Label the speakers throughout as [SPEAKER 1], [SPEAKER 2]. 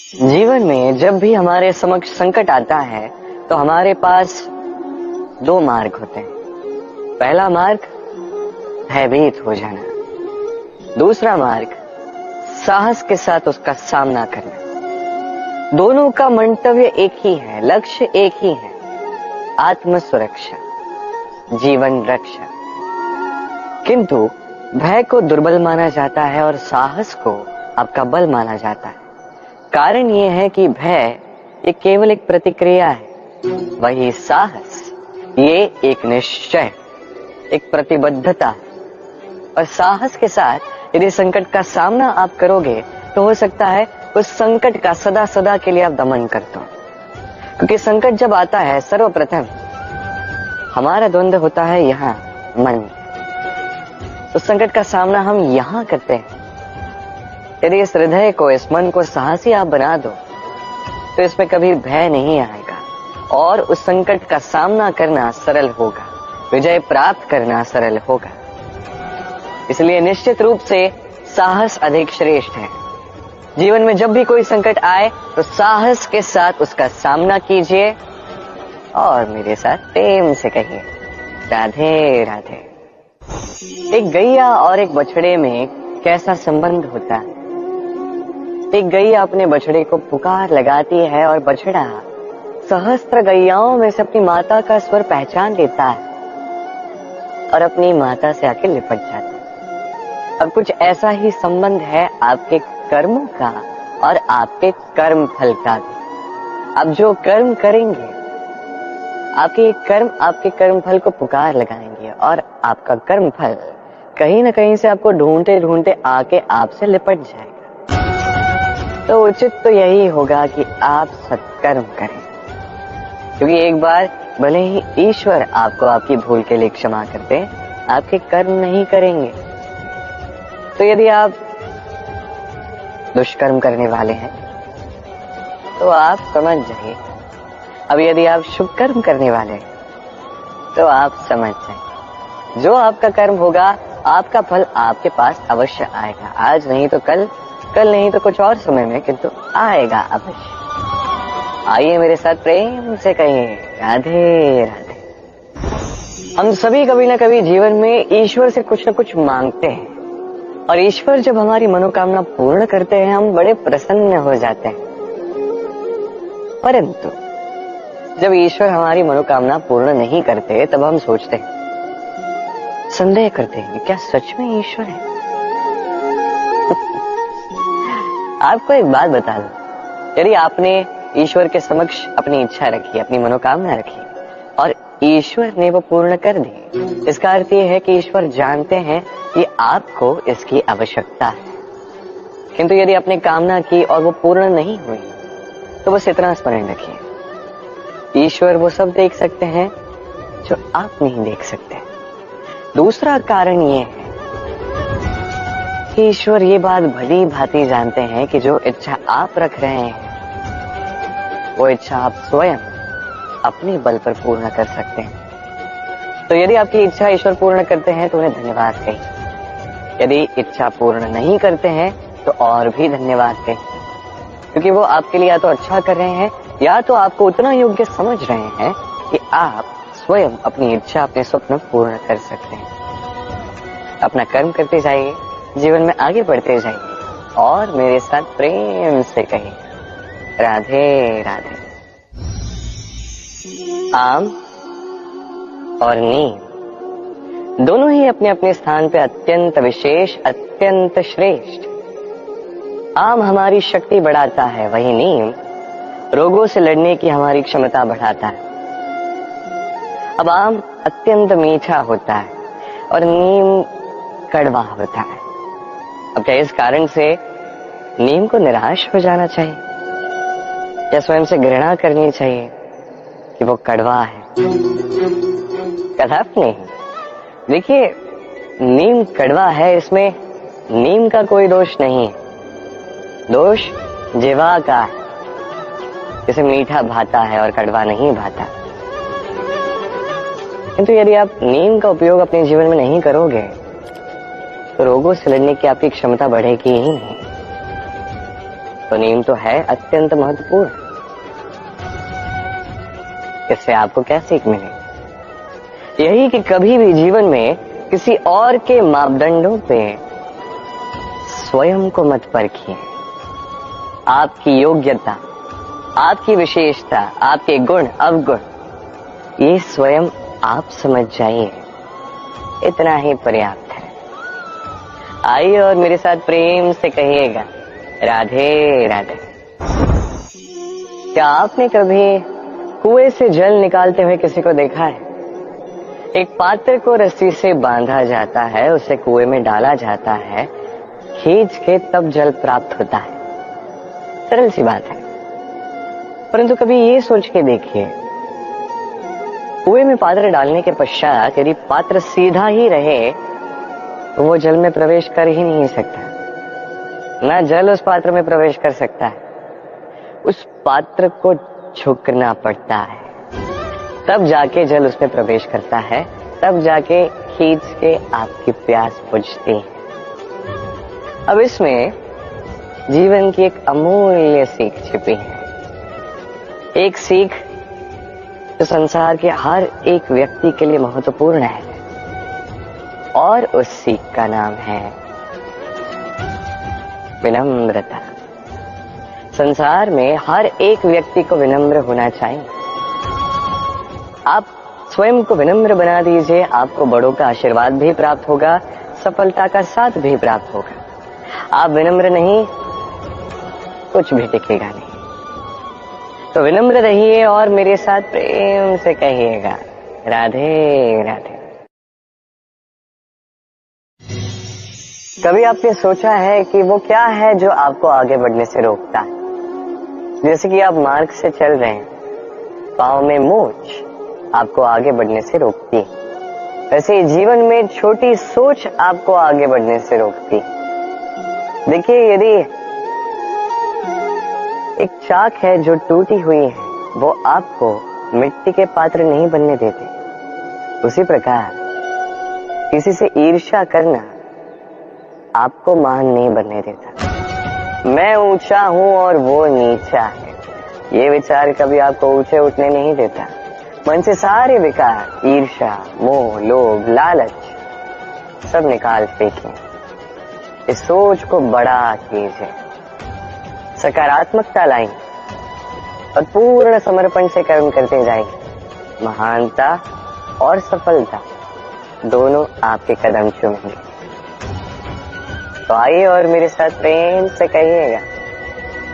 [SPEAKER 1] जीवन में जब भी हमारे समक्ष संकट आता है तो हमारे पास दो मार्ग होते हैं। पहला मार्ग भयभीत हो जाना, दूसरा मार्ग साहस के साथ उसका सामना करना। दोनों का मंतव्य एक ही है, लक्ष्य एक ही है, आत्म सुरक्षा, जीवन रक्षा। किंतु भय को दुर्बल माना जाता है और साहस को आपका बल माना जाता है। कारण यह है कि भय ये केवल एक प्रतिक्रिया है, वही साहस ये एक निश्चय, एक प्रतिबद्धता है। और साहस के साथ यदि संकट का सामना आप करोगे तो हो सकता है उस संकट का सदा सदा के लिए आप दमन कर दो। क्योंकि संकट जब आता है सर्वप्रथम हमारा द्वंद्व होता है यहाँ मन। उस संकट का सामना हम यहाँ करते हैं। यदि इस हृदय को, इस मन को साहसी आप बना दो तो इसमें कभी भय नहीं आएगा और उस संकट का सामना करना सरल होगा, विजय प्राप्त करना सरल होगा। इसलिए निश्चित रूप से साहस अधिक श्रेष्ठ है। जीवन में जब भी कोई संकट आए तो साहस के साथ उसका सामना कीजिए और मेरे साथ प्रेम से कहिए राधे राधे। एक गैया और एक बछड़े में कैसा संबंध होता है। एक गैया अपने बछड़े को पुकार लगाती है और बछड़ा सहस्त्र गैयाओं में से अपनी माता का स्वर पहचान लेता है और अपनी माता से आके लिपट जाता है। अब कुछ ऐसा ही संबंध है आपके कर्मों का और आपके कर्म फल का। अब जो कर्म करेंगे आपके कर्म आपके कर्म फल को पुकार लगाएंगे और आपका कर्म फल कहीं ना कहीं से आपको ढूंढते ढूंढते आके आपसे लिपट जाएगा। तो उचित तो यही होगा कि आप सत्कर्म करें, क्योंकि एक बार भले ही ईश्वर आपको आपकी भूल के लिए क्षमा करते, आपके कर्म नहीं करेंगे। तो यदि आप दुष्कर्म करने वाले हैं तो आप समझ जाइए। अब यदि आप शुभ कर्म करने वाले हैं तो आप समझ जाइए, जो आपका कर्म होगा आपका फल आपके पास अवश्य आएगा। आज नहीं तो कल, कल नहीं तो कुछ और समय में, किंतु आएगा अवश्य। आइए मेरे साथ प्रेम से कहिए राधे राधे। हम सभी कभी ना कभी जीवन में ईश्वर से कुछ न कुछ मांगते हैं और ईश्वर जब हमारी मनोकामना पूर्ण करते हैं हम बड़े प्रसन्न हो जाते हैं। परंतु जब ईश्वर हमारी मनोकामना पूर्ण नहीं करते तब हम सोचते हैं, संदेह करते हैं, क्या सच में ईश्वर है? आपको एक बात बता दूं, यदि आपने ईश्वर के समक्ष अपनी इच्छा रखी, अपनी मनोकामना रखी और ईश्वर ने वो पूर्ण कर दी, इसका अर्थ ये है कि ईश्वर जानते हैं कि आपको इसकी आवश्यकता है। किंतु यदि आपने कामना की और वो पूर्ण नहीं हुई तो बस इतना स्मरण रखिए, ईश्वर वो सब देख सकते हैं जो आप नहीं देख सकते। दूसरा कारण ये है कि ईश्वर ये बात भली भांति जानते हैं कि जो इच्छा आप रख रहे हैं वो इच्छा आप स्वयं अपने बल पर पूर्ण कर सकते हैं। तो यदि आपकी इच्छा ईश्वर पूर्ण करते हैं तो उन्हें धन्यवाद कहिए। यदि इच्छा पूर्ण नहीं करते हैं तो और भी धन्यवाद कहिए, क्योंकि वो आपके लिए या तो अच्छा कर रहे हैं या तो आपको उतना योग्य समझ रहे हैं कि आप स्वयं अपनी इच्छा, अपने स्वप्न पूर्ण कर सकते हैं। अपना कर्म करते जाइए, जीवन में आगे बढ़ते जाइए और मेरे साथ प्रेम से कहिए राधे राधे। आम और नीम दोनों ही अपने अपने स्थान पे अत्यंत विशेष, अत्यंत श्रेष्ठ। आम हमारी शक्ति बढ़ाता है, वही नीम रोगों से लड़ने की हमारी क्षमता बढ़ाता है। अब आम अत्यंत मीठा होता है और नीम कड़वा होता है। अब क्या इस कारण से नीम को निराश हो जाना चाहिए या स्वयं से घृणा करनी चाहिए कि वो कड़वा है? कदापि नहीं। देखिए, नीम कड़वा है, इसमें नीम का कोई दोष नहीं है, दोष जीवा का है। इसे मीठा भाता है और कड़वा नहीं भाता। किंतु यदि आप नीम का उपयोग अपने जीवन में नहीं करोगे तो रोगों से लड़ने की आपकी क्षमता बढ़ेगी ही नहीं। तो नींव तो है अत्यंत महत्वपूर्ण। इससे आपको क्या सीख मिलेगी? यही कि कभी भी जीवन में किसी और के मापदंडों पे स्वयं को मत परखिए। आपकी योग्यता, आपकी विशेषता, आपके गुण अवगुण, ये स्वयं आप समझ जाइए, इतना ही पर्याप्त है। आइए और मेरे साथ प्रेम से कहिएगा, राधे राधे। क्या आपने कभी कुएं से जल निकालते हुए किसी को देखा है? एक पात्र को रस्सी से बांधा जाता है, उसे कुएं में डाला जाता है, खींच के तब जल प्राप्त होता है। सरल सी बात है, परंतु कभी ये सोच के देखिए, कुएं में पात्र डालने के पश्चात यदि पात्र सीधा ही रहे तो वो जल में प्रवेश कर ही नहीं सकता, ना जल उस पात्र में प्रवेश कर सकता है। उस पात्र को झुकना पड़ता है, तब जाके जल उसमें प्रवेश करता है, तब जाके खींच के आपकी प्यास बुझती है। अब इसमें जीवन की एक अमूल्य सीख छिपी है, एक सीख जो संसार के हर एक व्यक्ति के लिए महत्वपूर्ण है, और उस सीख का नाम है विनम्रता। संसार में हर एक व्यक्ति को विनम्र होना चाहिए। आप स्वयं को विनम्र बना दीजिए, आपको बड़ों का आशीर्वाद भी प्राप्त होगा, सफलता का साथ भी प्राप्त होगा। आप विनम्र नहीं, कुछ भी टिकेगा नहीं। तो विनम्र रहिए और मेरे साथ प्रेम से कहिएगा, राधे राधे। कभी आपने सोचा है कि वो क्या है जो आपको आगे बढ़ने से रोकता है? जैसे कि आप मार्ग से चल रहे हैं, पांव में मोच आपको आगे बढ़ने से रोकती है। वैसे जीवन में छोटी सोच आपको आगे बढ़ने से रोकती है। देखिए, यदि एक चाक है जो टूटी हुई है, वो आपको मिट्टी के पात्र नहीं बनने देते। उसी प्रकार किसी से ईर्ष्या करना आपको महान नहीं बनने देता। मैं ऊंचा हूं और वो नीचा है, ये विचार कभी आपको ऊंचे उठने नहीं देता। मन से सारे विकार, ईर्ष्या, मोह, लोभ, लालच सब निकाल फेंकें। इस सोच को बड़ा कीजिए, सकारात्मकता लाएं और पूर्ण समर्पण से कर्म करते जाएंगे। महानता और सफलता दोनों आपके कदम चूमेंगे। तो आइए और मेरे साथ प्रेम से कहिएगा,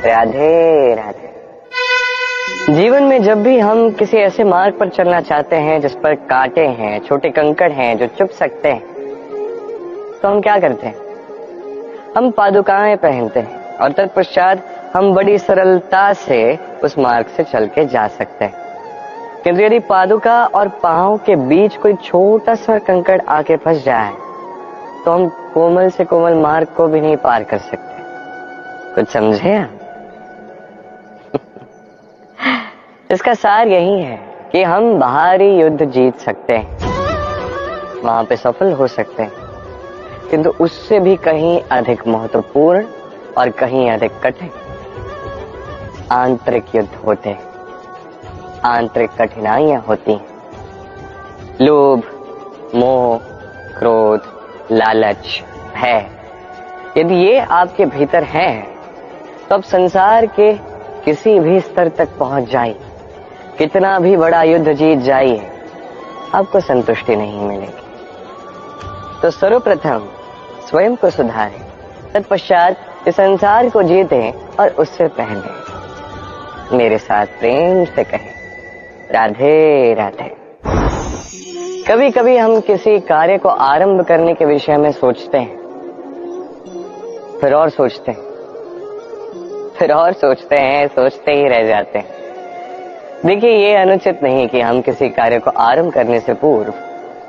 [SPEAKER 1] राधे राधे। जीवन में जब भी हम किसी ऐसे मार्ग पर चलना चाहते हैं जिस पर कांटे हैं, छोटे कंकड़ हैं जो चुभ सकते हैं, तो हम क्या करते हैं? हम पादुकाएं पहनते हैं और तत्पश्चात हम बड़ी सरलता से उस मार्ग से चल के जा सकते हैं। किंतु यदि पादुका और पांव के बीच कोई छोटा सा कंकड़ आके फंस जाए तो हम कोमल से कोमल मार्ग को भी नहीं पार कर सकते। कुछ समझे आप? इसका सार यही है कि हम बाहरी युद्ध जीत सकते हैं, वहां पे सफल हो सकते हैं, किंतु उससे भी कहीं अधिक महत्वपूर्ण और कहीं अधिक कठिन आंतरिक युद्ध होते हैं, आंतरिक कठिनाइयां होती हैं। लोभ, मोह, क्रोध, लालच, भय, यदि ये आपके भीतर है तो अब संसार के किसी भी स्तर तक पहुंच जाइए, कितना भी बड़ा युद्ध जीत जाइए, आपको संतुष्टि नहीं मिलेगी। तो सर्वप्रथम स्वयं को सुधारें, तत्पश्चात इस संसार को जीतें और उससे पहले मेरे साथ प्रेम से कहें, राधे राधे। कभी कभी हम किसी कार्य को आरंभ करने के विषय में सोचते हैं, फिर और सोचते हैं, फिर और सोचते हैं, सोचते ही रह जाते हैं। देखिए, ये अनुचित नहीं कि हम किसी कार्य को आरंभ करने से पूर्व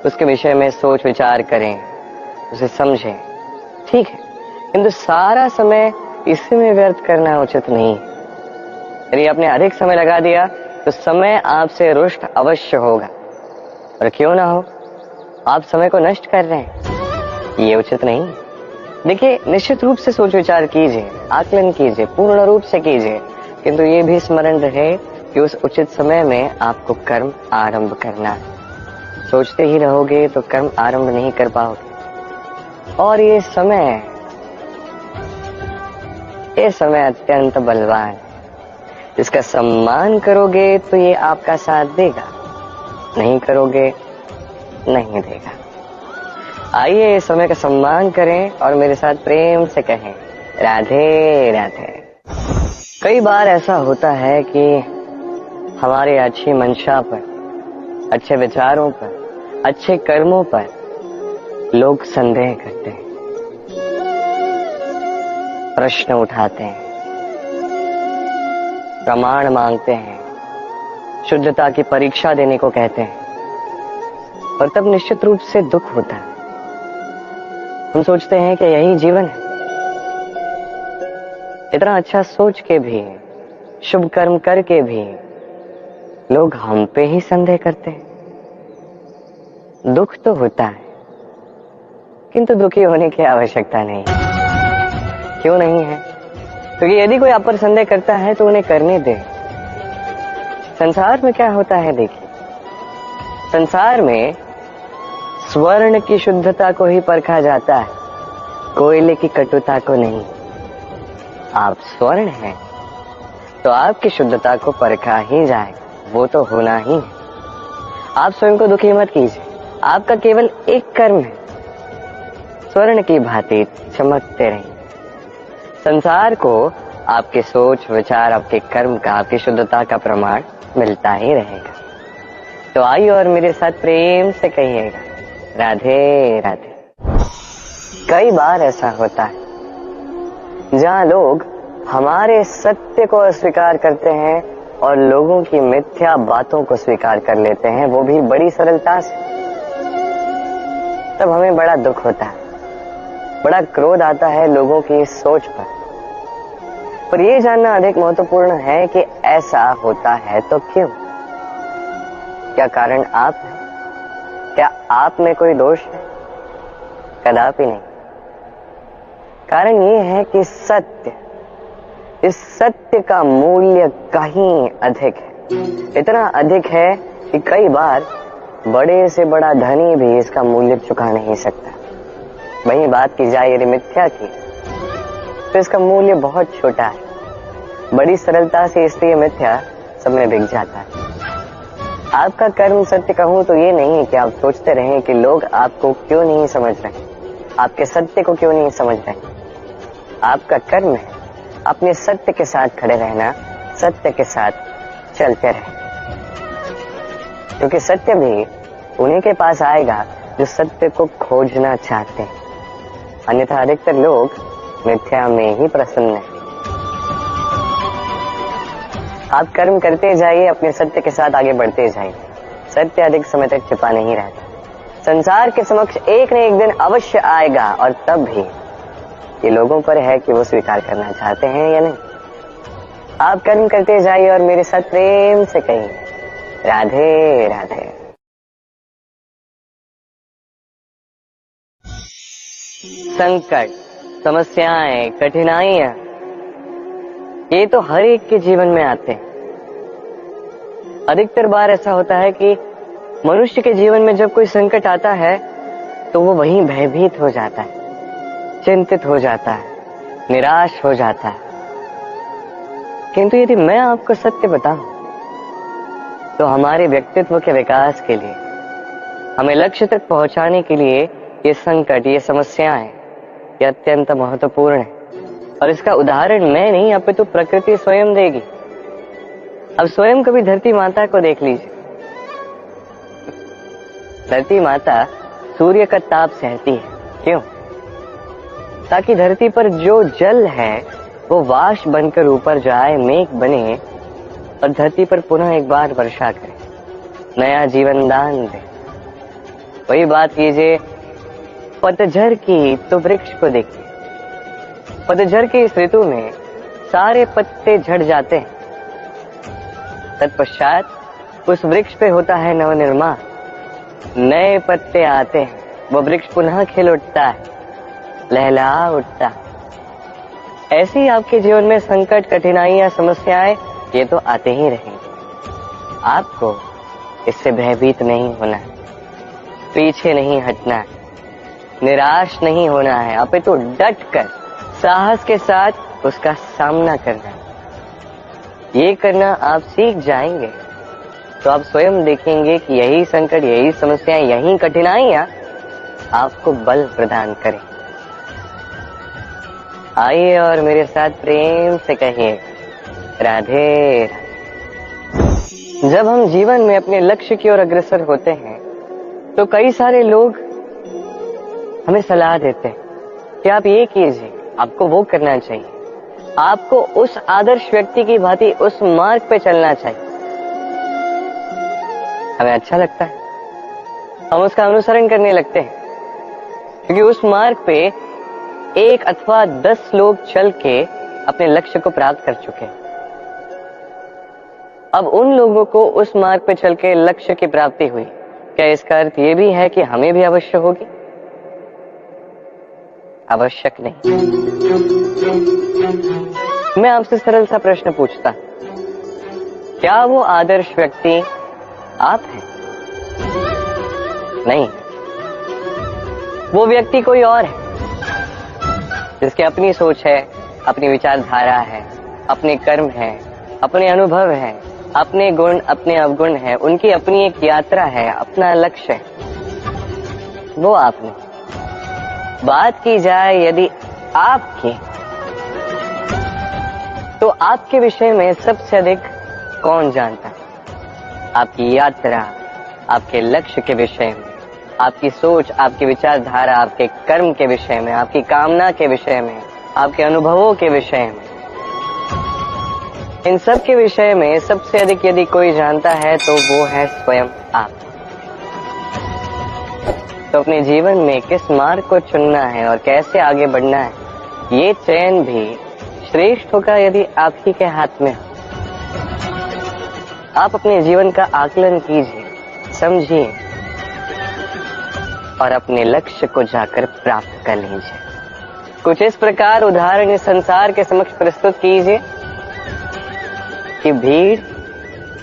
[SPEAKER 1] उसके विषय में सोच विचार करें, उसे समझें, ठीक है, किंतु सारा समय इसी में व्यर्थ करना उचित नहीं। यदि आपने अधिक समय लगा दिया तो समय आपसे रुष्ट अवश्य होगा, और क्यों ना हो, आप समय को नष्ट कर रहे हैं, ये उचित नहीं। देखिए, निश्चित रूप से सोच विचार कीजिए, आकलन कीजिए, पूर्ण रूप से कीजिए, किंतु ये भी स्मरण रहे कि उस उचित समय में आपको कर्म आरंभ करना है। सोचते ही रहोगे तो कर्म आरंभ नहीं कर पाओगे। और ये समय अत्यंत बलवान है। इसका सम्मान करोगे तो ये आपका साथ देगा, नहीं करोगे नहीं देगा। आइए इस समय का सम्मान करें और मेरे साथ प्रेम से कहें राधे राधे। कई बार ऐसा होता है कि हमारे अच्छी मंशा पर, अच्छे विचारों पर, अच्छे कर्मों पर लोग संदेह करते हैं, प्रश्न उठाते हैं, प्रमाण मांगते हैं, शुद्धता की परीक्षा देने को कहते हैं, और तब निश्चित रूप से दुख होता है। हम सोचते हैं कि यही जीवन है। इतना अच्छा सोच के भी, शुभ कर्म करके भी लोग हम पे ही संदेह करते हैं। दुख तो होता है, किंतु दुखी होने की आवश्यकता नहीं। क्यों नहीं है? क्योंकि यदि कोई आप पर संदेह करता है तो उन्हें करने दे। संसार में क्या होता है देखिए, संसार में स्वर्ण की शुद्धता को ही परखा जाता है, कोयले की कटुता को नहीं। आप स्वर्ण हैं तो आपकी शुद्धता को परखा ही जाएगा, वो तो होना ही है। आप स्वयं को दुखी मत कीजिए, आपका केवल एक कर्म है, स्वर्ण की भांति चमकते रहिए। संसार को आपके सोच विचार, आपके कर्म का, आपकी शुद्धता का प्रमाण मिलता ही रहेगा। तो आइए और मेरे साथ प्रेम से कहिएगा राधे राधे। कई बार ऐसा होता है जहां लोग हमारे सत्य को अस्वीकार करते हैं और लोगों की मिथ्या बातों को स्वीकार कर लेते हैं, वो भी बड़ी सरलता से। तब हमें बड़ा दुख होता है, बड़ा क्रोध आता है लोगों की इस सोच पर यह जानना अधिक महत्वपूर्ण है कि ऐसा होता है तो क्यों? क्या कारण आप है? क्या आप में कोई दोष है? कदापि नहीं। कारण ये है कि इस सत्य का मूल्य कहीं अधिक है, इतना अधिक है कि कई बार बड़े से बड़ा धनी भी इसका मूल्य चुका नहीं सकता। वही बात की जाए यदि मिथ्या की, तो इसका मूल्य बहुत छोटा है, बड़ी सरलता से इसलिए मिथ्या सब में बिक जाता है। आपका कर्म सत्य कहूं तो ये नहीं कि आप सोचते रहें कि लोग आपको क्यों नहीं समझ रहे, आपके सत्य को क्यों नहीं समझ रहे। आपका कर्म है अपने सत्य के साथ खड़े रहना, सत्य के साथ चलते रहें, क्योंकि सत्य भी उन्हीं के पास आएगा जो सत्य को खोजना चाहते हैं। अन्यथा अधिकतर लोग मिथ्या में ही प्रसन्न हैं। आप कर्म करते जाइए, अपने सत्य के साथ आगे बढ़ते जाइए। सत्य अधिक समय तक छिपा नहीं रहता, संसार के समक्ष एक न एक दिन अवश्य आएगा, और तब भी ये लोगों पर है कि वो स्वीकार करना चाहते हैं या नहीं। आप कर्म करते जाइए और मेरे साथ प्रेम से कहिए राधे राधे। संकट, समस्याएं, कठिनाइयां, ये तो हर एक के जीवन में आते हैं। अधिकतर बार ऐसा होता है कि मनुष्य के जीवन में जब कोई संकट आता है तो वो वहीं भयभीत हो जाता है, चिंतित हो जाता है, निराश हो जाता है। किंतु यदि मैं आपको सत्य बताऊं तो हमारे व्यक्तित्व के विकास के लिए, हमें लक्ष्य तक पहुंचाने के लिए ये संकट, ये समस्याएं, ये अत्यंत महत्वपूर्ण है। और इसका उदाहरण मैं नहीं, अपितु प्रकृति स्वयं देगी। अब स्वयं कभी धरती माता को देख लीजिए। धरती माता सूर्य का ताप सहती है, क्यों? ताकि धरती पर जो जल है वो वाष्प बनकर ऊपर जाए, मेघ बने और धरती पर पुनः एक बार वर्षा करे, नया जीवन दान दे। वही बात कीजिए पतझड़ की, तो वृक्ष को देखिए। पतझड़ की इस ऋतु में सारे पत्ते झड़ जाते हैं, तत्पश्चात उस वृक्ष पे होता है नवनिर्माण, नए पत्ते आते हैं, वो वृक्ष पुनः खिल उठता है, लहला उठता। ऐसे ही आपके जीवन में संकट, कठिनाइयां, समस्याएं ये तो आते ही रहेंगे। आपको इससे भयभीत नहीं होना है, पीछे नहीं हटना है, निराश नहीं होना है, अपितु डट कर साहस के साथ उसका सामना करना है। ये करना आप सीख जाएंगे तो आप स्वयं देखेंगे कि यही संकट, यही समस्याएं, यही कठिनाइयां आपको बल प्रदान करें। आइए और मेरे साथ प्रेम से कहिए राधे राधे। जब हम जीवन में अपने लक्ष्य की ओर अग्रसर होते हैं तो कई सारे लोग हमें सलाह देते हैं कि आप ये कीजिए, आपको वो करना चाहिए, आपको उस आदर्श व्यक्ति की भांति उस मार्ग पे चलना चाहिए। हमें अच्छा लगता है, हम उसका अनुसरण करने लगते हैं, क्योंकि उस मार्ग पे 1 अथवा 10 लोग चल के अपने लक्ष्य को प्राप्त कर चुके हैं। अब उन लोगों को उस मार्ग पे चल के लक्ष्य की प्राप्ति हुई, क्या इसका अर्थ ये भी है कि हमें भी अवश्य होगी? आवश्यक नहीं। मैं आपसे सरल सा प्रश्न पूछता, क्या वो आदर्श व्यक्ति आप हैं? नहीं, वो व्यक्ति कोई और है, जिसकी अपनी सोच है, अपनी विचारधारा है, अपने कर्म है, अपने अनुभव है, अपने गुण, अपने अवगुण है, उनकी अपनी एक यात्रा है, अपना लक्ष्य है। वो आप नहीं। बात की जाए यदि आपकी, तो आपके विषय में सबसे अधिक कौन जानता है? आपकी यात्रा, आपके लक्ष्य के विषय में, आपकी सोच, आपकी विचारधारा, आपके कर्म के विषय में, आपकी कामना के विषय में, आपके अनुभवों के विषय में, इन सब के विषय में सबसे अधिक यदि कोई जानता है तो वो है स्वयं आप। तो अपने जीवन में किस मार्ग को चुनना है और कैसे आगे बढ़ना है, ये चयन भी श्रेष्ठ होगा यदि आप ही के हाथ में हो। आप अपने जीवन का आकलन कीजिए, समझिए और अपने लक्ष्य को जाकर प्राप्त कर लीजिए। कुछ इस प्रकार उदाहरण इस संसार के समक्ष प्रस्तुत कीजिए कि भीड़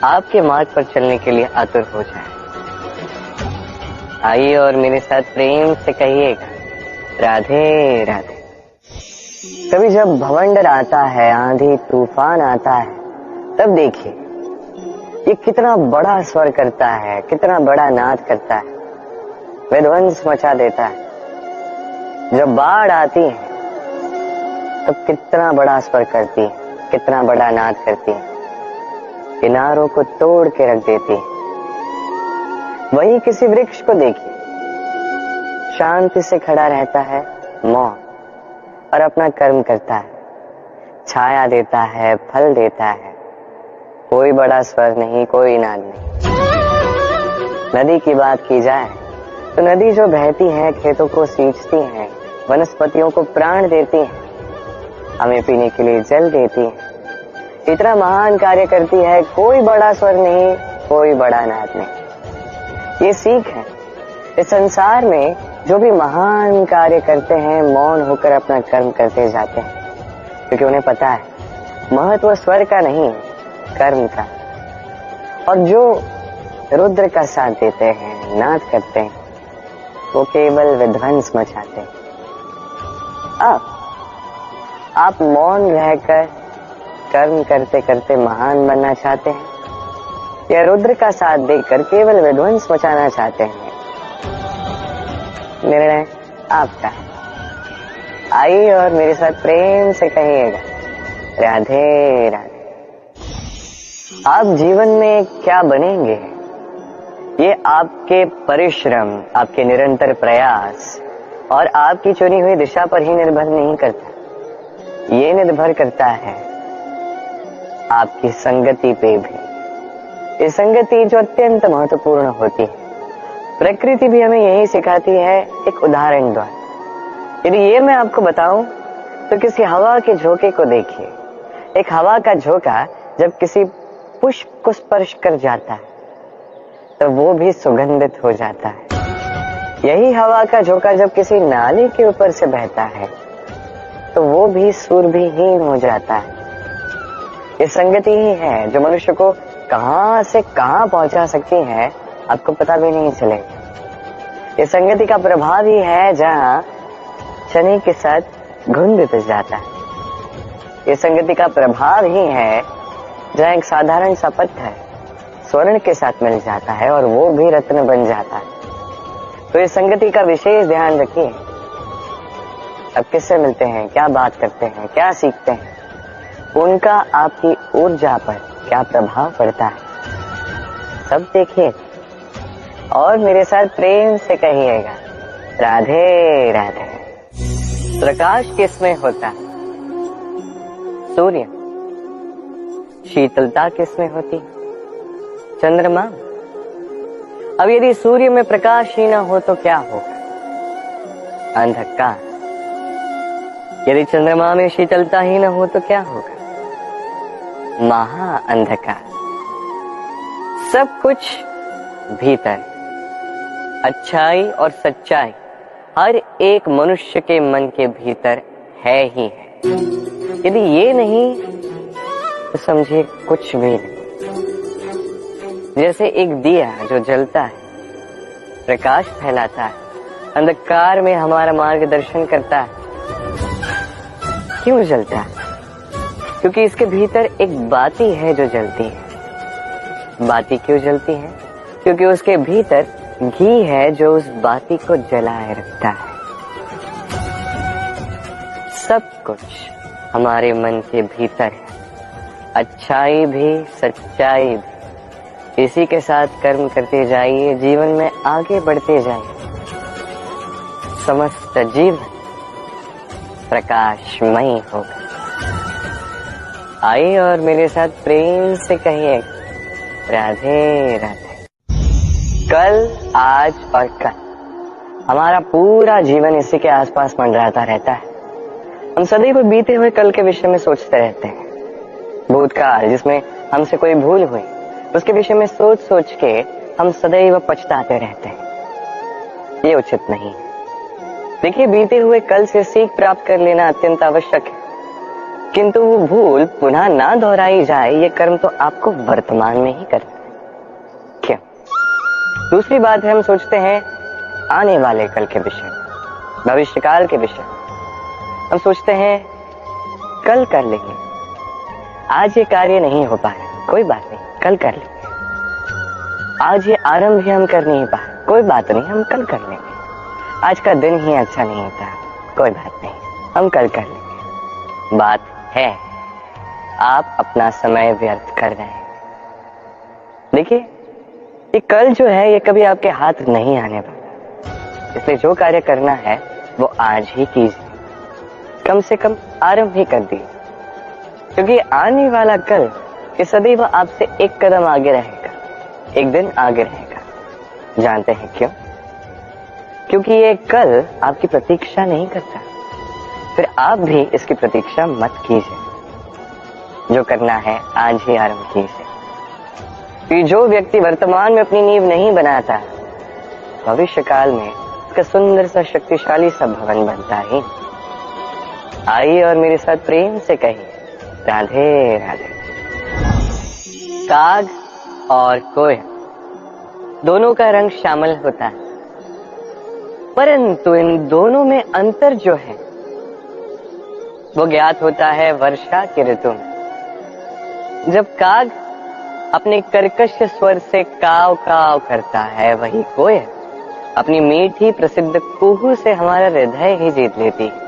[SPEAKER 1] आपके मार्ग पर चलने के लिए आतुर हो जाए। आइए और मेरे साथ प्रेम से कहिएगा राधे राधे। कभी जब भवंडर आता है, आंधी तूफान आता है, तब देखिए ये कितना बड़ा स्वर करता है, कितना बड़ा नाद करता है, विध्वंस मचा देता है। जब बाढ़ आती है तब कितना बड़ा स्वर करती है, कितना बड़ा नाद करती है, किनारों को तोड़ के रख देती है। वहीं किसी वृक्ष को देखिए, शांति से खड़ा रहता है, मौन, और अपना कर्म करता है, छाया देता है, फल देता है, कोई बड़ा स्वर नहीं, कोई नाद नहीं। नदी की बात की जाए तो नदी जो बहती है, खेतों को सींचती है, वनस्पतियों को प्राण देती है, हमें पीने के लिए जल देती है, इतना महान कार्य करती है, कोई बड़ा स्वर नहीं, कोई बड़ा नाद नहीं। ये सीख है, इस संसार में जो भी महान कार्य करते हैं, मौन होकर अपना कर्म करते जाते हैं, क्योंकि उन्हें पता है महत्व स्वर का नहीं, कर्म का। और जो रुद्र का साथ देते हैं, नाद करते हैं, वो केवल विध्वंस मचाते हैं। आप मौन रहकर कर्म करते करते महान बनना चाहते हैं या रुद्र का साथ देकर केवल विध्वंस मचाना चाहते हैं? निर्णय आपका है। आइए और मेरे साथ प्रेम से कहिएगा राधे राधे। आप जीवन में क्या बनेंगे, ये आपके परिश्रम, आपके निरंतर प्रयास और आपकी चुनी हुई दिशा पर ही निर्भर नहीं करता। ये निर्भर करता है आपकी संगति पे भी। ये संगति जो अत्यंत महत्वपूर्ण होती है। प्रकृति भी हमें यही सिखाती है एक उदाहरण द्वारा। यदि ये मैं आपको बताऊं तो किसी हवा के झोंके को देखिए। एक हवा का झोंका जब किसी पुष्प को स्पर्श कर जाता है तो वो भी सुगंधित हो जाता है। यही हवा का झोंका जब किसी नाली के ऊपर से बहता है तो वो भी सुर भी हीन हो जाता है। ये संगति ही है जो मनुष्य को कहां से कहां पहुंचा सकती है, आपको पता भी नहीं चलेगा। ये संगति का प्रभाव ही है जहां शनि के साथ घुंड पिस जाता है। ये संगति का प्रभाव ही है जहां एक साधारण सा पत्थर स्वर्ण के साथ मिल जाता है और वो भी रत्न बन जाता है। तो ये संगति का विशेष ध्यान रखिए। अब किससे मिलते हैं, क्या बात करते हैं, क्या सीखते हैं, उनका आपकी ऊर्जा पर क्या प्रभाव पड़ता है, सब देखिए और मेरे साथ प्रेम से कहिएगा राधे राधे। प्रकाश किसमें होता है? सूर्य। शीतलता किसमें होती है? चंद्रमा। अब यदि सूर्य में प्रकाश ही न हो तो क्या होगा? अंधकार। यदि चंद्रमा में शीतलता ही न हो तो क्या होगा? महा अंधकार। सब कुछ भीतर, अच्छाई और सच्चाई हर एक मनुष्य के मन के भीतर है ही है। यदि ये नहीं तो समझिए कुछ भी नहीं। जैसे एक दिया जो जलता है, प्रकाश फैलाता है, अंधकार में हमारा मार्गदर्शन करता है। क्यों जलता है? क्योंकि इसके भीतर एक बाती है जो जलती है। बाती क्यों जलती है? क्योंकि उसके भीतर घी है जो उस बाती को जलाए रखता है। सब कुछ हमारे मन के भीतर है, अच्छाई भी सच्चाई भी। इसी के साथ कर्म करते जाइए, जीवन में आगे बढ़ते जाइए। समस्त जीवन प्रकाशमय होगा। आइए और मेरे साथ प्रेम से कहिए राधे राधे। कल, आज और कल, हमारा पूरा जीवन इसी के आसपास मंडराता रहता है। हम सदैव बीते हुए कल के विषय में सोचते रहते हैं। भूतकाल जिसमें हमसे कोई भूल हुई, उसके विषय में सोच सोच के हम सदैव पछताते रहते हैं। ये उचित नहीं है। देखिए, बीते हुए कल से सीख प्राप्त कर लेना अत्यंत आवश्यक है, किंतु वो भूल पुनः ना दोहराई जाए, ये कर्म तो आपको वर्तमान में ही करना है। क्यों? दूसरी बात है, हम सोचते हैं आने वाले कल के विषय, भविष्यकाल के विषय। हम सोचते हैं कल कर लेंगे, आज ये कार्य नहीं हो पाया, कोई बात नहीं, कल कर लेंगे। आज ये आरंभ ही हम कर नहीं पाए, कोई बात नहीं, हम कल कर लेंगे। आज का दिन ही अच्छा नहीं था, कोई बात नहीं, हम कल कर लेंगे। बात है, आप अपना समय व्यर्थ कर रहे हैं। देखिए, ये कल जो है ये कभी आपके हाथ नहीं आने वाला, इसलिए जो कार्य करना है वो आज ही कीजिए। कम से कम आरंभ ही कर दिए, क्योंकि आने वाला कल ये सदैव आपसे एक कदम आगे रहेगा, एक दिन आगे रहेगा। जानते हैं क्यों? क्योंकि ये कल आपकी प्रतीक्षा नहीं करता। फिर आप भी इसकी प्रतीक्षा मत कीजिए। जो करना है आज ही आरंभ कीजिए। कि जो व्यक्ति वर्तमान में अपनी नींव नहीं बनाता, भविष्य काल में उसका सुंदर सा शक्तिशाली सा भवन बनता ही। आइए और मेरे साथ प्रेम से कहिए राधे राधे। काग और कोयल दोनों का रंग शामिल होता है, परंतु इन दोनों में अंतर जो है वो ज्ञात होता है वर्षा के ऋतु में। जब काग अपने कर्कश स्वर से काव काव करता है, वही कोयल अपनी मीठी प्रसिद्ध कुहू से हमारा हृदय ही जीत लेती है।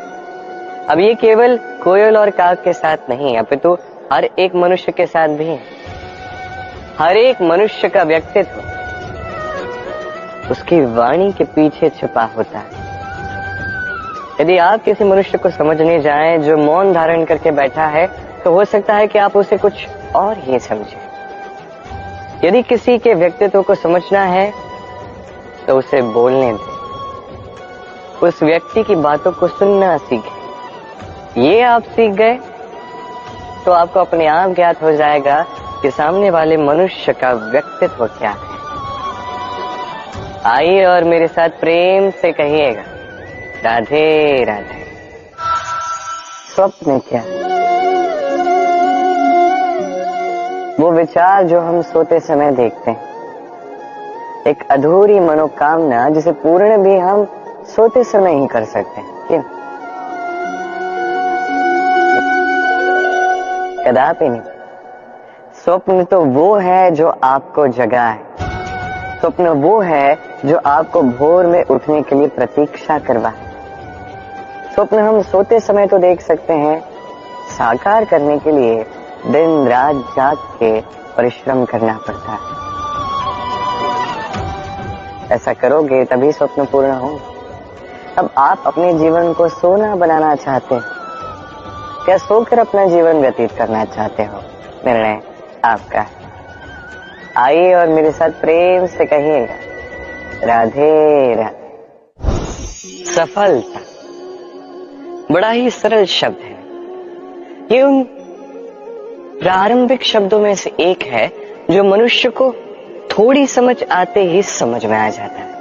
[SPEAKER 1] अब ये केवल कोयल और काग के साथ नहीं, अपितु हर एक मनुष्य के साथ भी है। हर एक मनुष्य का व्यक्तित्व उसकी वाणी के पीछे छुपा होता है। यदि आप किसी मनुष्य को समझने जाएं जो मौन धारण करके बैठा है, तो हो सकता है कि आप उसे कुछ और ही समझें। यदि किसी के व्यक्तित्व को समझना है तो उसे बोलने दें, उस व्यक्ति की बातों को सुनना सीखें। ये आप सीख गए तो आपको अपने आप ज्ञात हो जाएगा कि सामने वाले मनुष्य का व्यक्तित्व क्या है। आइए और मेरे साथ प्रेम से कहिएगा, राधे राधे। स्वप्न क्या? वो विचार जो हम सोते समय देखते हैं, एक अधूरी मनोकामना जिसे पूर्ण भी हम सोते समय ही कर सकते हैं। क्यों? कदापि नहीं। स्वप्न तो वो है जो आपको जगाए, स्वप्न वो है जो आपको भोर में उठने के लिए प्रतीक्षा करवाए। स्वप्न हम सोते समय तो देख सकते हैं, साकार करने के लिए दिन रात जाग के परिश्रम करना पड़ता है। ऐसा करोगे तभी स्वप्न पूर्ण हो। अब आप अपने जीवन को सोना बनाना चाहते हैं या सोकर अपना जीवन व्यतीत करना चाहते हो, निर्णय आपका है। आइए और मेरे साथ प्रेम से कहिएगा, राधे राधे। सफलता बड़ा ही सरल शब्द है। ये उन प्रारंभिक शब्दों में से एक है जो मनुष्य को थोड़ी समझ आते ही समझ में आ जाता है,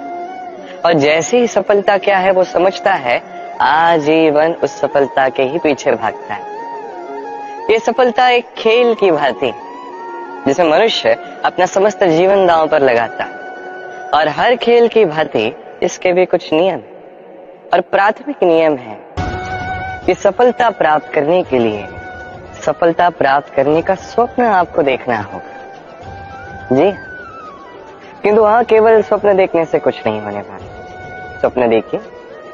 [SPEAKER 1] और जैसे ही सफलता क्या है वो समझता है, आजीवन उस सफलता के ही पीछे भागता है। ये सफलता एक खेल की भांति जिसे मनुष्य अपना समस्त जीवन दांव पर लगाता है, और हर खेल की भांति इसके भी कुछ नियम और प्राथमिक नियम है कि सफलता प्राप्त करने के लिए सफलता प्राप्त करने का स्वप्न आपको देखना होगा। जी, किंतु हाँ, केवल स्वप्न देखने से कुछ नहीं होने वाला। स्वप्न देखिए,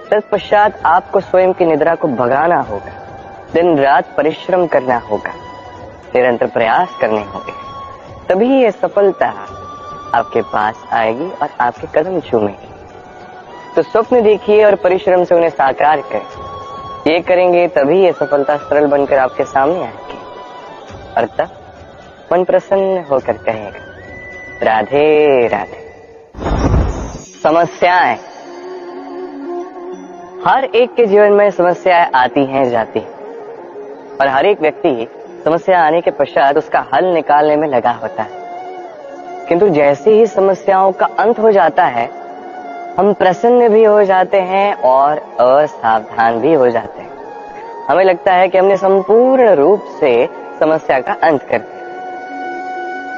[SPEAKER 1] तत्पश्चात आपको स्वयं की निद्रा को भगाना होगा, दिन रात परिश्रम करना होगा, निरंतर प्रयास करने होंगे, तभी ये सफलता आपके पास आएगी और आपके कदम चूमेगी। तो स्वप्न देखिए और परिश्रम से उन्हें साकार करें। ये करेंगे तभी ये सफलता सरल बनकर आपके सामने आएगी, और तब मन प्रसन्न होकर कहेगा, राधे राधे। समस्याएं, हर एक के जीवन में समस्याएं आती हैं, जाती हैं, और हर एक व्यक्ति समस्या आने के पश्चात उसका हल निकालने में लगा होता है। किंतु जैसे ही समस्याओं का अंत हो जाता है, हम प्रसन्न भी हो जाते हैं और असावधान भी हो जाते हैं। हमें लगता है कि हमने संपूर्ण रूप से समस्या का अंत कर दिया,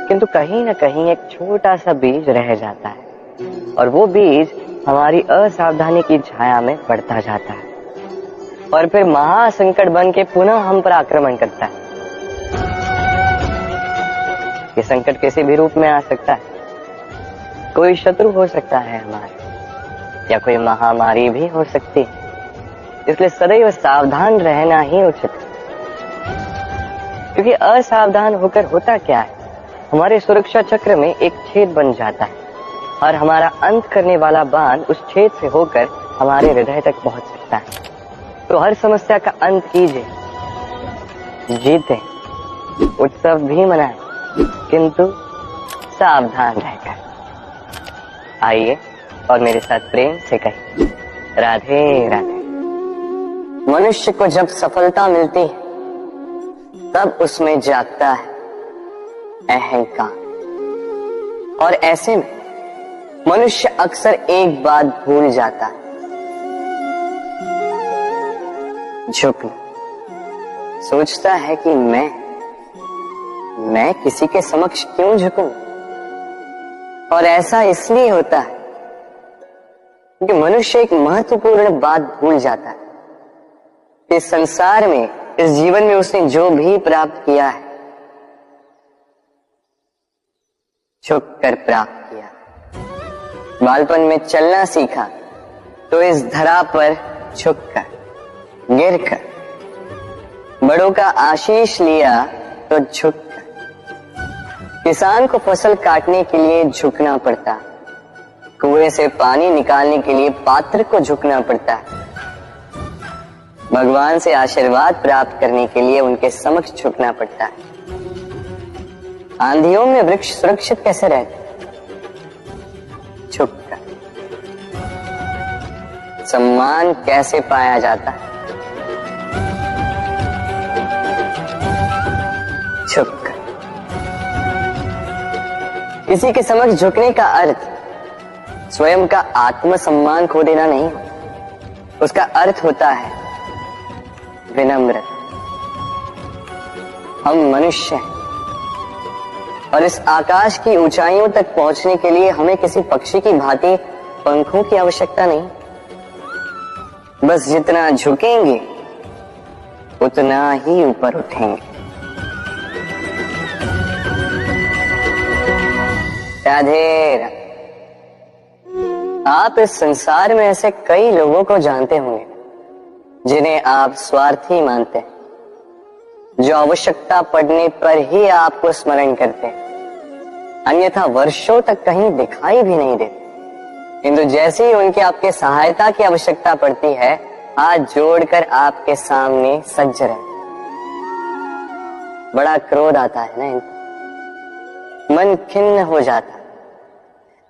[SPEAKER 1] किंतु कहीं न कहीं एक छोटा सा बीज रह जाता है, और वो बीज हमारी असावधानी की छाया में बढ़ता जाता है, और फिर महासंकट बन के पुनः हम पर आक्रमण करता है। ये संकट किसी भी रूप में आ सकता है, कोई शत्रु हो सकता है हमारे, या कोई महामारी भी हो सकती है। इसलिए सदैव सावधान रहना ही उचित है, क्योंकि असावधान होकर होता क्या है, हमारे सुरक्षा चक्र में एक छेद बन जाता है, और हमारा अंत करने वाला बाण उस छेद से होकर हमारे हृदय तक पहुंच सकता है। तो हर समस्या का अंत कीजिए, जीते, उत्सव भी मनाएं, किंतु सावधान रहकर। आइए और मेरे साथ प्रेम से कहिए, राधे राधे। मनुष्य को जब सफलता मिलती है, तब उसमें जागता है अहंकार, और ऐसे में मनुष्य अक्सर एक बात भूल जाता है, झुकना। सोचता है कि मैं किसी के समक्ष क्यों झुकूं? और ऐसा इसलिए होता है क्योंकि मनुष्य एक महत्वपूर्ण बात भूल जाता है। इस संसार में, इस जीवन में उसने जो भी प्राप्त किया है, झुक कर प्राप्त किया। बालपन में चलना सीखा तो इस धरा पर झुककर, गिरकर। बड़ों का आशीष लिया तो झुककर। किसान को फसल काटने के लिए झुकना पड़ता, कुएं से पानी निकालने के लिए पात्र को झुकना पड़ता है। भगवान से आशीर्वाद प्राप्त करने के लिए उनके समक्ष झुकना पड़ता है। आंधियों में वृक्ष सुरक्षित कैसे रहते? झुककर। सम्मान कैसे पाया जाता है? झुककर। किसी के समक्ष झुकने का अर्थ स्वयं का आत्मसम्मान खो देना नहीं, उसका अर्थ होता है विनम्र। हम मनुष्य हैं और इस आकाश की ऊंचाइयों तक पहुंचने के लिए हमें किसी पक्षी की भांति पंखों की आवश्यकता नहीं। बस जितना झुकेंगे उतना ही ऊपर उठेंगे। राधे राधे। आप इस संसार में ऐसे कई लोगों को जानते होंगे जिन्हें आप स्वार्थी मानते हैं, जो आवश्यकता पड़ने पर ही आपको स्मरण करते हैं, अन्यथा वर्षों तक कहीं दिखाई भी नहीं देते। किंतु जैसे ही उनकी आपके सहायता की आवश्यकता पड़ती है, हाथ जोड़कर आपके सामने सज्ज रहे। बड़ा क्रोध आता है ना इनको, मन खिन्न हो जाता है,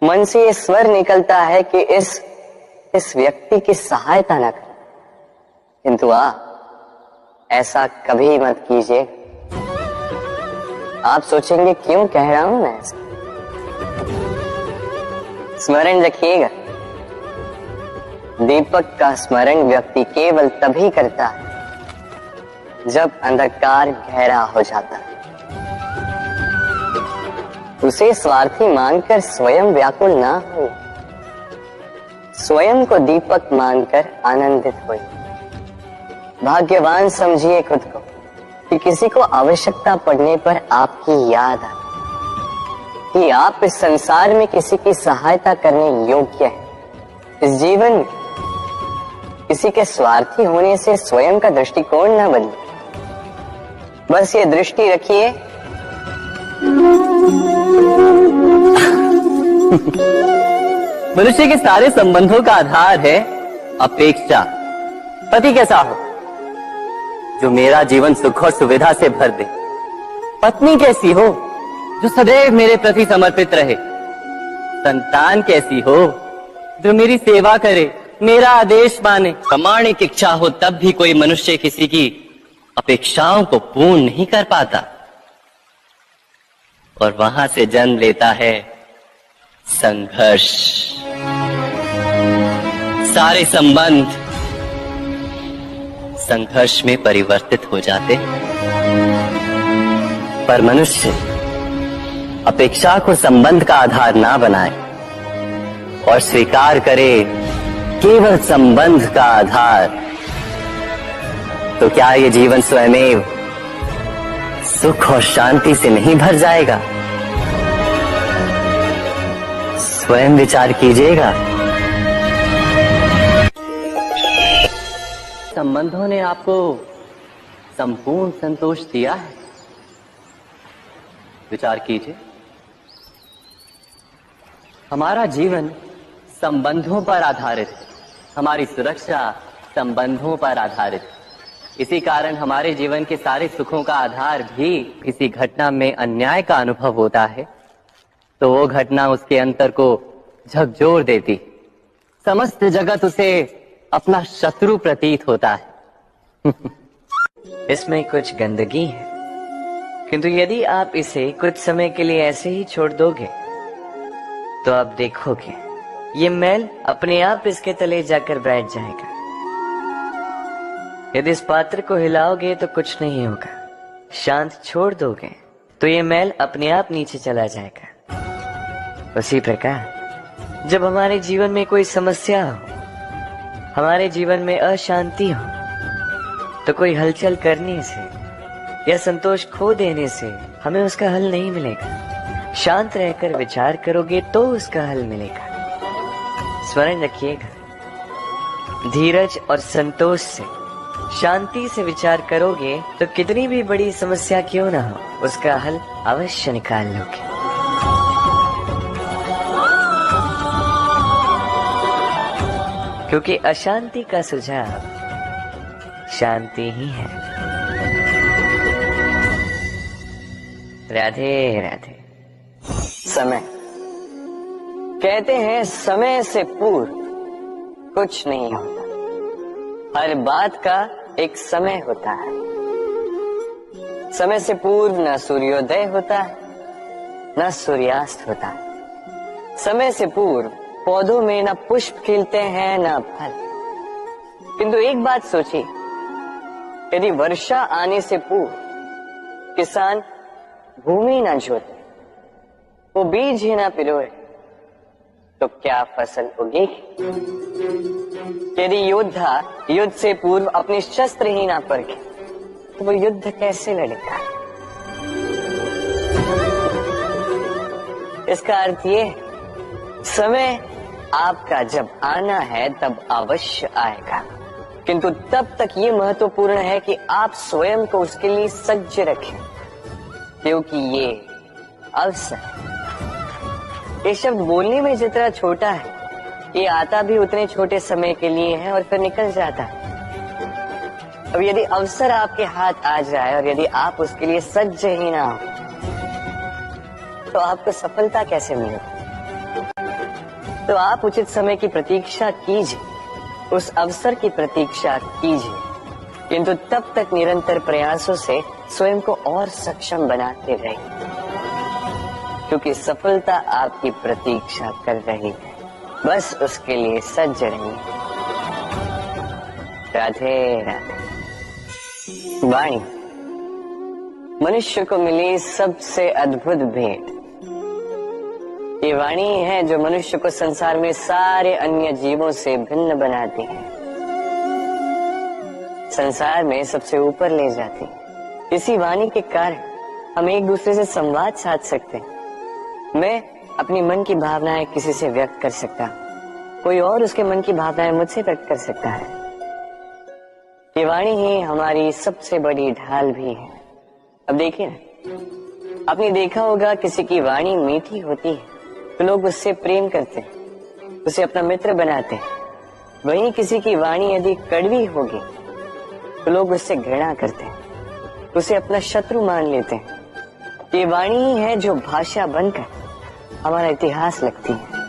[SPEAKER 1] मन से ये स्वर निकलता है कि इस व्यक्ति की सहायता न करें। किंतु ऐसा कभी मत कीजिए। आप सोचेंगे क्यों कह रहा हूं मैं ऐसा। स्मरण रखिएगा, दीपक का स्मरण व्यक्ति केवल तभी करता है जब अंधकार गहरा हो जाता है। उसे स्वार्थी मानकर स्वयं व्याकुल ना हो, स्वयं को दीपक मानकर आनंदित हो। भाग्यवान समझिए खुद को कि किसी को आवश्यकता पड़ने पर आपकी याद आए, कि आप इस संसार में किसी की सहायता करने योग्य हैं। इस जीवन में किसी के स्वार्थी होने से स्वयं का दृष्टिकोण न बदले। बस ये दृष्टि रखिए,
[SPEAKER 2] मनुष्य के सारे संबंधों का आधार है अपेक्षा। पति कैसा हो जो मेरा जीवन सुख और सुविधा से भर दे, पत्नी कैसी हो जो सदैव मेरे प्रति समर्पित रहे, संतान कैसी हो जो मेरी सेवा करे, मेरा आदेश माने। प्रामाणिक इच्छा हो तब भी कोई मनुष्य किसी की अपेक्षाओं को पूर्ण नहीं कर पाता, और वहां से जन्म लेता है संघर्ष। सारे संबंध संघर्ष में परिवर्तित हो जाते, पर मनुष्य अपेक्षा को संबंध का आधार ना बनाए और स्वीकार करे केवल संबंध का आधार, तो क्या ये जीवन स्वयमेव सुख और शांति से नहीं भर जाएगा? स्वयं विचार कीजिएगा। संबंधों ने आपको संपूर्ण संतोष दिया है? विचार कीजिए। हमारा जीवन संबंधों पर आधारित है, हमारी सुरक्षा संबंधों पर आधारित है। इसी कारण हमारे जीवन के सारे सुखों का आधार भी किसी घटना में अन्याय का अनुभव होता है तो वो घटना उसके अंतर को झकझोर देती, समस्त जगत उसे अपना शत्रु प्रतीत होता है।
[SPEAKER 3] इसमें कुछ गंदगी है, किंतु यदि आप इसे कुछ समय के लिए ऐसे ही छोड़ दोगे तो आप देखोगे ये मैल अपने आप इसके तले जाकर बैठ जाएगा। यदि इस पात्र को हिलाओगे तो कुछ नहीं होगा, शांत छोड़ दोगे तो ये मैल अपने आप नीचे चला जाएगा। उसी प्रकार जब हमारे जीवन में कोई समस्या हो, हमारे जीवन में अशांति हो, तो कोई हलचल करने से या संतोष खो देने से हमें उसका हल नहीं मिलेगा। शांत रहकर विचार करोगे तो उसका हल मिलेगा। स्मरण रखिएगा, धीरज और संतोष से, शांति से विचार करोगे तो कितनी भी बड़ी समस्या क्यों ना हो, उसका हल अवश्य निकाल लोगे। क्योंकि अशांति का सुझाव शांति ही है। राधे राधे।
[SPEAKER 1] समय, कहते हैं समय से पूर्व कुछ नहीं होता। हर बात का एक समय होता है। समय से पूर्व न सूर्योदय होता है, न सूर्यास्त होता है। समय से पूर्व पौधों में न पुष्प खिलते हैं न फल। किंतु एक बात सोचिए, यदि वर्षा आने से पूर्व किसान भूमि न जोते, वो बीज ही ना पिरोए, तो क्या फसल उगेगी? यदि योद्धा युद्ध से पूर्व अपने शस्त्र ही ना परखे, तो वो युद्ध कैसे लड़ेगा? इसका अर्थ ये है, समय आपका जब आना है तब अवश्य आएगा, किंतु तब तक ये महत्वपूर्ण है कि आप स्वयं को उसके लिए सज्ज रखें, क्योंकि ये अवसर, ये शब्द बोलने में जितना छोटा है, ये आता भी उतने छोटे समय के लिए है और फिर निकल जाता है। अब यदि अवसर आपके हाथ आ जाए और यदि आप उसके लिए सज्ज ही ना हो, तो आपको सफलता कैसे मिलेगी? तो आप उचित समय की प्रतीक्षा कीजिए, उस अवसर की प्रतीक्षा कीजिए, किंतु तब तक निरंतर प्रयासों से स्वयं को और सक्षम बनाते रहिए, क्योंकि सफलता आपकी प्रतीक्षा कर रही है। बस उसके लिए सज्ज रहिए। राधे राधे। वाणी मनुष्य को मिली सबसे अद्भुत भेंट। ये वाणी है जो मनुष्य को संसार में सारे अन्य जीवों से भिन्न बनाती है, संसार में सबसे ऊपर ले जाती है। इसी वाणी के कारण हम एक दूसरे से संवाद साध सकते हैं। मैं अपनी मन की भावनाएं किसी से व्यक्त कर सकता हूं, कोई और उसके मन की भावनाएं मुझसे व्यक्त कर सकता है। ये वाणी ही हमारी सबसे बड़ी ढाल भी है। अब देखिए ना, आपने देखा होगा किसी की वाणी मीठी होती है तो लोग उससे प्रेम करते हैं, उसे अपना मित्र बनाते हैं। वहीं किसी की वाणी यदि कड़वी होगी तो लोग उससे घृणा करते हैं, उसे अपना शत्रु मान लेते हैं। ये वाणी ही है जो भाषा बनकर हमारा इतिहास लिखती है।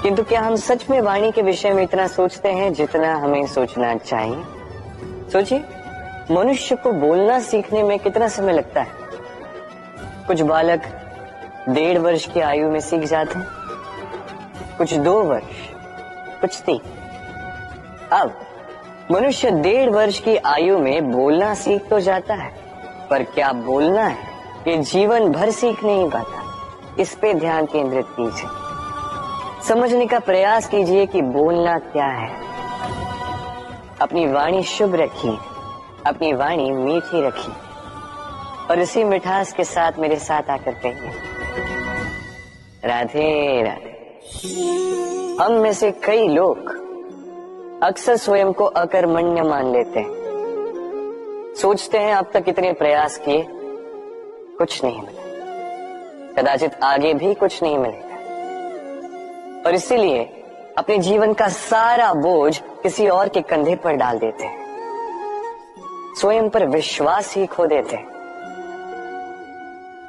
[SPEAKER 1] किंतु क्या हम सच में वाणी के विषय में इतना सोचते हैं जितना हमें सोचना चाहिए? सोचिए, मनुष्य को बोलना सीखने में कितना समय लगता है? कुछ बालक 1.5 वर्ष की आयु में सीख जाते हैं, कुछ 2 वर्ष, कुछ 3। अब मनुष्य 1.5 वर्ष की आयु में बोलना सीख तो जाता है, पर क्या बोलना है ये जीवन भर सीख नहीं पाता। इस पे ध्यान केंद्रित कीजिए, समझने का प्रयास कीजिए कि बोलना क्या है। अपनी वाणी शुभ रखिए, अपनी वाणी मीठी रखिए, और इसी मिठास के साथ मेरे साथ आकर कहिए राधे राधे। हम में से कई लोग अक्सर स्वयं को अकर्मण्य मान लेते हैं, सोचते हैं अब तक इतने प्रयास किए, कुछ नहीं मिला, कदाचित आगे भी कुछ नहीं मिलेगा, और इसीलिए अपने जीवन का सारा बोझ किसी और के कंधे पर डाल देते हैं, स्वयं पर विश्वास ही खो देते हैं।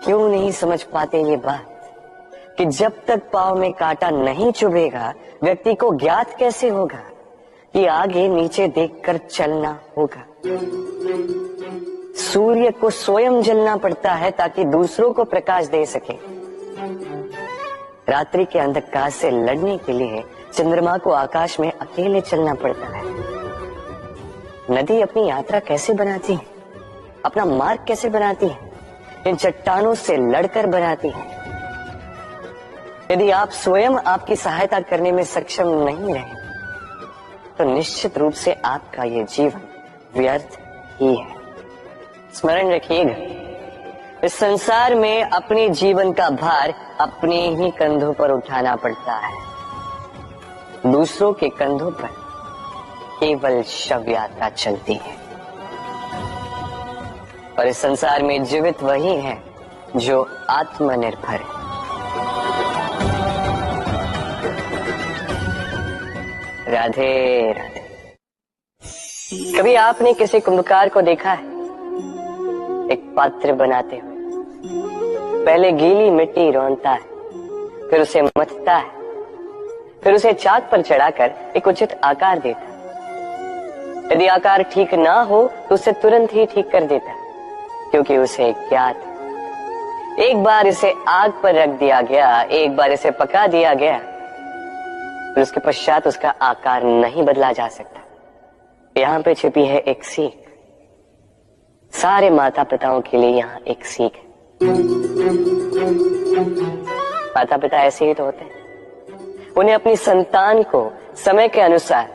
[SPEAKER 1] क्यों नहीं समझ पाते ये बात कि जब तक पांव में कांटा नहीं चुभेगा, व्यक्ति को ज्ञात कैसे होगा कि आगे नीचे देखकर चलना होगा। सूर्य को स्वयं जलना पड़ता है ताकि दूसरों को प्रकाश दे सके। रात्रि के अंधकार से लड़ने के लिए चंद्रमा को आकाश में अकेले चलना पड़ता है। नदी अपनी यात्रा कैसे बनाती है, अपना मार्ग कैसे बनाती है? इन चट्टानों से लड़कर बनाती है। यदि आप स्वयं आपकी सहायता करने में सक्षम नहीं रहे, तो निश्चित रूप से आपका ये जीवन व्यर्थ ही है। स्मरण रखिएगा, इस संसार में अपने जीवन का भार अपने ही कंधों पर उठाना पड़ता है। दूसरों के कंधों पर केवल शव यात्रा चलती है, और इस संसार में जीवित वही है जो आत्मनिर्भर है। राधे राधे। कभी आपने किसी कुंभकार को देखा है एक पात्र बनाते हुए? पहले गीली मिट्टी रौंदता है, फिर उसे मथता है, फिर उसे चाक पर चढ़ाकर एक उचित आकार देता है। यदि आकार ठीक ना हो तो उसे तुरंत ही ठीक कर देता है, क्योंकि उसे ज्ञात है एक बार इसे आग पर रख दिया गया, एक बार इसे पका दिया गया, फिर उसके पश्चात उसका आकार नहीं बदला जा सकता। यहां पे छिपी है एक सीख। सारे माता पिताओं के लिए यहां एक सीख है। माता पिता ऐसे ही तो होते हैं। उन्हें अपनी संतान को समय के अनुसार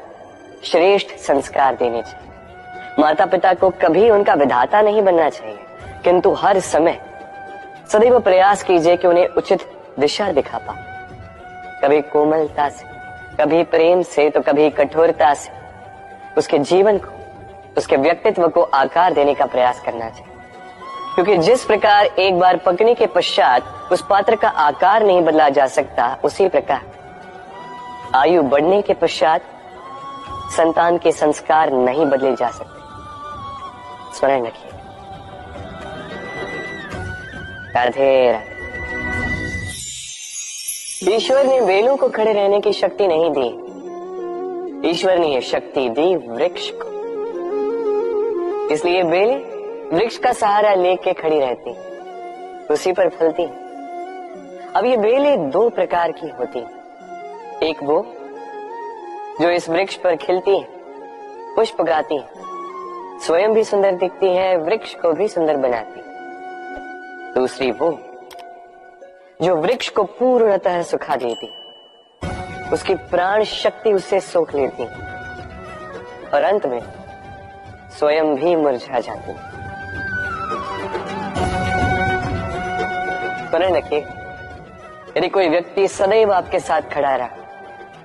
[SPEAKER 1] श्रेष्ठ संस्कार देने चाहिए। माता पिता को कभी उनका विधाता नहीं बनना चाहिए, किंतु हर समय सदैव प्रयास कीजिए कि उन्हें उचित दिशा दिखा पाओ। कभी कोमलता से, कभी प्रेम से, तो कभी कठोरता से उसके जीवन को, उसके व्यक्तित्व को आकार देने का प्रयास करना चाहिए। क्योंकि जिस प्रकार एक बार पकने के पश्चात उस पात्र का आकार नहीं बदला जा सकता, उसी प्रकार आयु बढ़ने के पश्चात संतान के संस्कार नहीं बदले जा सकते। स्मरण रखिए। राधे राधे। ईश्वर ने बेलों को खड़े रहने की शक्ति नहीं दी, ईश्वर ने यह शक्ति दी वृक्ष को। इसलिए बेलें वृक्ष का सहारा लेके खड़ी रहती, उसी पर फलती। अब ये बेलें दो प्रकार की होती। एक वो जो इस वृक्ष पर खिलती है, पुष्प गाती है, स्वयं भी सुंदर दिखती है, वृक्ष को भी सुंदर बनाती है। दूसरी वो जो वृक्ष को पूर्णतः सुखा देती, उसकी प्राण शक्ति उससे सोख लेती और अंत में स्वयं भी मुरझा जाती। स्मरण रखिए, यदि कोई व्यक्ति सदैव आपके साथ खड़ा रहा,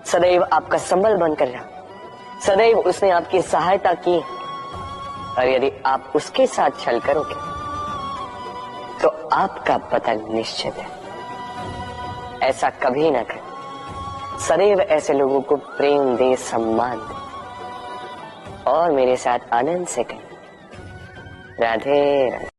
[SPEAKER 1] सदैव आपका संबल बनकर रहा, सदैव उसने आपकी सहायता की, और यदि आप उसके साथ छल करोगे तो आपका पतन निश्चित है। ऐसा कभी ना करें। सदैव ऐसे लोगों को प्रेम दे, सम्मान दे और मेरे साथ आनंद से कहें राधे राधे।